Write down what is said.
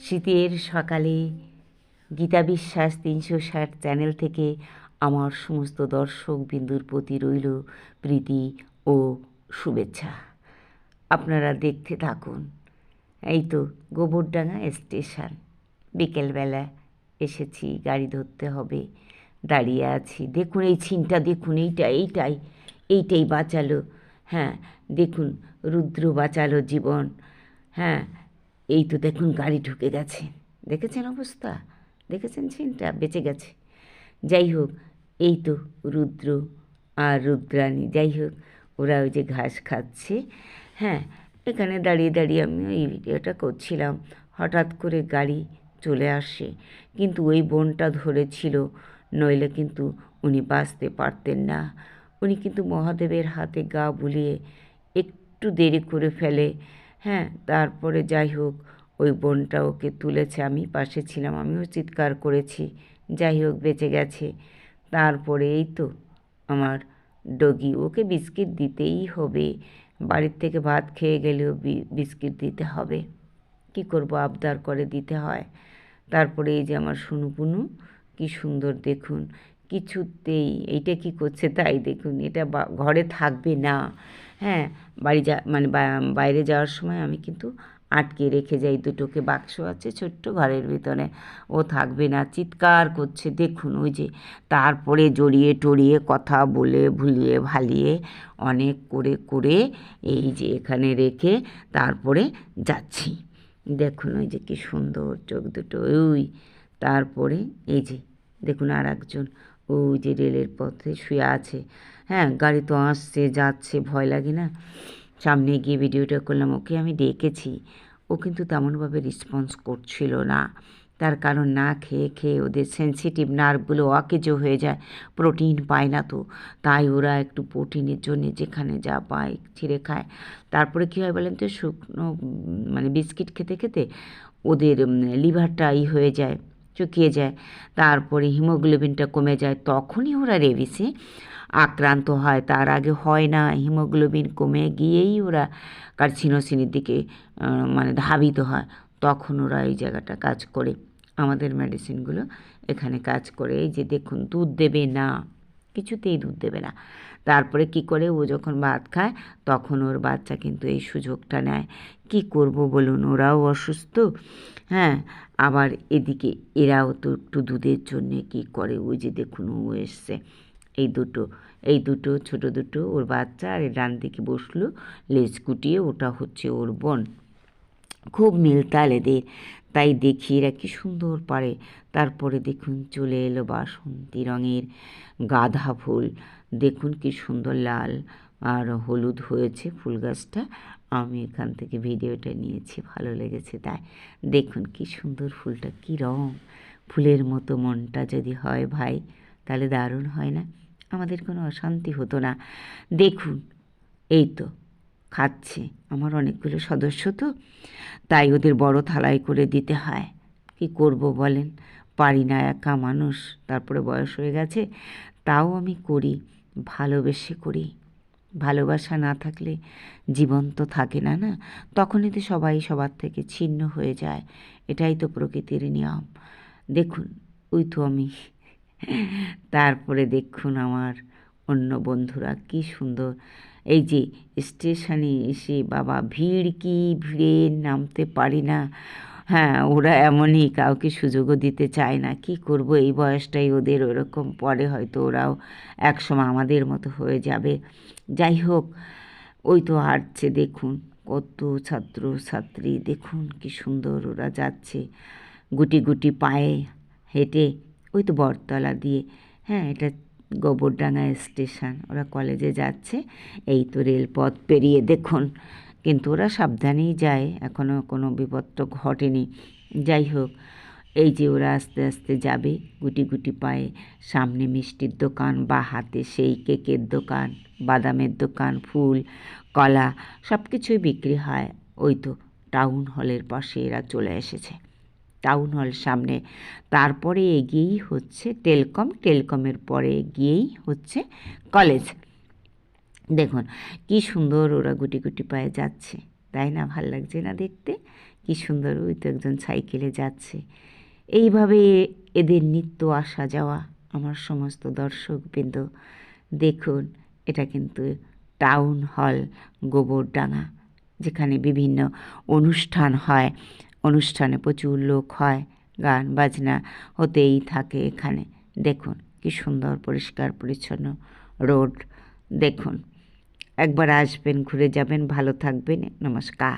শীতের সকালে গীতা বিশ্বাস ৩৬০ চ্যানেল থেকে আমার সমস্ত দর্শক বিন্দুর প্রতি রইল প্রীতি ও শুভেচ্ছা। আপনারা দেখতে থাকুন। এই তো গোবরডাঙ্গা স্টেশন, বিকেলবেলা এসেছি, গাড়ি ধরতে হবে, দাঁড়িয়ে আছি। দেখুন এই ছিনটা, দেখুন এইটাই বাঁচালো। হ্যাঁ দেখুন, রুদ্র বাঁচালো জীবন। হ্যাঁ এই তো দেখুন গাড়ি ঢুকে গেছে, দেখেছেন অবস্থা, দেখেছেন ছিনটা বেঁচে গেছে। যাই হোক, এই তো রুদ্র আর রুদ্রাণী, যাই হোক ওরা ওই যে ঘাস খাচ্ছে। হ্যাঁ এখানে দাঁড়িয়ে দাঁড়িয়ে আমি এই ভিডিওটা করছিলাম, হঠাৎ করে গাড়ি চলে আসে, কিন্তু ওই বোনটা ধরেছিল, নইলে কিন্তু উনি বাঁচতে পারতেন না। উনি কিন্তু মহাদেবের হাতে গা বুলিয়ে একটু দেরি করে ফেলে। হ্যাঁ তারপরে যাই হোক ওই বোনটা ওকে তুলেছে, আমি পাশে ছিলাম, আমিও চিৎকার করেছি, যাই হোক বেঁচে গেছে। তারপরে এই তো আমার ডগি, ওকে বিস্কিট দিতেই হবে, বাড়ির থেকে ভাত খেয়ে গেলেও বিস্কিট দিতে হবে, কি করব, আবদার করে দিতে হয়। তারপরে এই যে আমার সুনুপুনু, কি সুন্দর দেখুন, কিছুতেই এইটা কি করছে তাই দেখুন, এটা ঘরে থাকবে না। হ্যাঁ বাড়ি মানে বাইরে যাওয়ার সময় আমি কিন্তু আটকে রেখে যাই দুটোকে, বাক্স আছে ছোট্ট ঘরের ভিতরে, ও থাকবে না, চিৎকার করছে দেখুন ওই যে। তারপরে জড়িয়ে টড়িয়ে কথা বলে ভুলিয়ে ভালিয়ে অনেক করে করে এই যে এখানে রেখে তারপরে যাচ্ছি। দেখুন ওই যে কি সুন্দর চোখ দুটো ওই। তারপরে এই যে দেখুন আর একজন ওই যে রেলের পথে শুয়ে আছে। হ্যাঁ গাড়ি তো আসছে যাচ্ছে, ভয় লাগে না। সামনে গিয়ে ভিডিওটা করলাম, ওকে আমি ডেকেছি, ও কিন্তু তেমনভাবে রেসপন্স করছিল না। তার কারণ না খেয়ে খেয়ে ওদের সেন্সিটিভ নার্ভগুলো অকেজো হয়ে যায়, প্রোটিন পায় না, তো তাই ওরা একটু প্রোটিনের জন্য যেখানে যা পায় ছিঁড়ে খায়। তারপরে কী হয় বলেন তো, শুকনো মানে বিস্কিট খেতে খেতে ওদের লিভারটা হয়ে যায়, শুকিয়ে যায়, তারপরে হিমোগ্লোবিনটা কমে যায়, তখনই ওরা রেবিসে আক্রান্ত হয়। তার আগে হয় না, হিমোগ্লোবিন কমে গিয়েই ওরা কার্সিনোসিনের দিকে মানে ধাবিত হয়, তখন ওরা এই জায়গাটা কাজ করে, আমাদের মেডিসিনগুলো এখানে কাজ করে। এই যে দেখুন দুধ দেবে না, কিছুতেই দুধ দেবে না। তারপরে কি করে, ও যখন ভাত খায় তখন ওর বাচ্চা কিন্তু এই সুযোগটা নেয়। কি করব বলুন, ওরাও অসুস্থ। হ্যাঁ আবার এদিকে এরাও তো একটু দুধের জন্যে কী করে, ওই যে দেখুন ও এসছে, এই দুটো ছোট দুটো ওর বাচ্চা, আর ডান দিকে বসলো লেজ গুটিয়ে, ওটা হচ্ছে ওর বোন। খুব মিলতাল এদের, তাই দেখি এরা কি সুন্দর পারে। তারপরে দেখুন চলে এলো বাসন্তী রঙের গাঁদা ফুল, দেখুন কি সুন্দর লাল আর হলুদ হয়েছে ফুল গাছটা। আমি এখান থেকে ভিডিওটা নিয়েছি, ভালো লেগেছে তাই। দেখুন কি সুন্দর ফুলটা, কি রং, ফুলের মতো মনটা যদি হয় ভাই, তাহলে দারুণ হয় না, আমাদের কোনো অশান্তি হতো না। দেখুন এই তো খাচ্ছে, আমার অনেকগুলো সদস্য তো, তাই ওদের বড় থালায় করে দিতে হয়। কি করব বলেন, পারি না, একা মানুষ, তারপরে বয়স হয়ে গেছে, তাও আমি করি, ভালোবেসে করি। ভালোবাসা না থাকলে জীবন তো থাকে না, না, তখনই তো সবাই সবার থেকে ছিন্ন হয়ে যায়, এটাই তো প্রকৃতির নিয়ম। দেখুন ওই তো আমি। তারপরে দেখুন আমার অন্য বন্ধুরা কি সুন্দর, এই যে স্টেশনে এসে বাবা ভিড়, কি ভিড়ে নামতে পারি না। হ্যাঁ ওরা এমনই, কাউকে সুযোগও দিতে চায় না, কি করব, এই বয়সটাই ওদের ওরকম, পরে হয়তো ওরাও একসময় আমাদের মতো হয়ে যাবে। যাই হোক ওই তো হাঁটছে দেখুন, কত ছাত্র ছাত্রী, দেখুন কি সুন্দর ওরা যাচ্ছে গুটি গুটি পায়ে হেঁটে, ওই তো বটতলা দিয়ে। হ্যাঁ এটা গোবরডাঙ্গা স্টেশন, ওরা কলেজে যাচ্ছে। এই তো রেলপথ পেরিয়ে দেখুন, কিন্তু ওরা সাবধানেই যায়, এখনও কোনো বিপদ তো ঘটেনি। যাই হোক এই যে ওরা আস্তে আস্তে যাবে গুটি গুটি পায়ে, সামনে মিষ্টির দোকান, বা হাতে সেই কেকের দোকান, বাদামের দোকান, ফুল কলা সব কিছুই বিক্রি হয়। ওই তো টাউন হলের পাশে এরা চলে এসেছে, টাউন হল সামনে, তারপরে এগিয়েই হচ্ছে টেলকম, টেলকমের পরে গিয়েই হচ্ছে কলেজ। দেখুন কি সুন্দর ওরা গুটি গুটি পায়ে যাচ্ছে, তাই না, ভাল লাগছে না দেখতে, কি কী সুন্দর, ওই তো একজন সাইকেলে যাচ্ছে। এইভাবে এদের নিত্য আসা যাওয়া। আমার সমস্ত দর্শকবৃন্দ দেখুন, এটা কিন্তু টাউন হল গোবরডাঙ্গা, যেখানে বিভিন্ন অনুষ্ঠান হয়। অনুষ্ঠানে প্রচুর লোক হয়, গান বাজনা হতেই থাকে এখানে। দেখুন কি সুন্দর পরিষ্কার পরিচ্ছন্ন রোড। দেখুন, একবার আসবেন, ঘুরে যাবেন, ভালো থাকবেন। নমস্কার।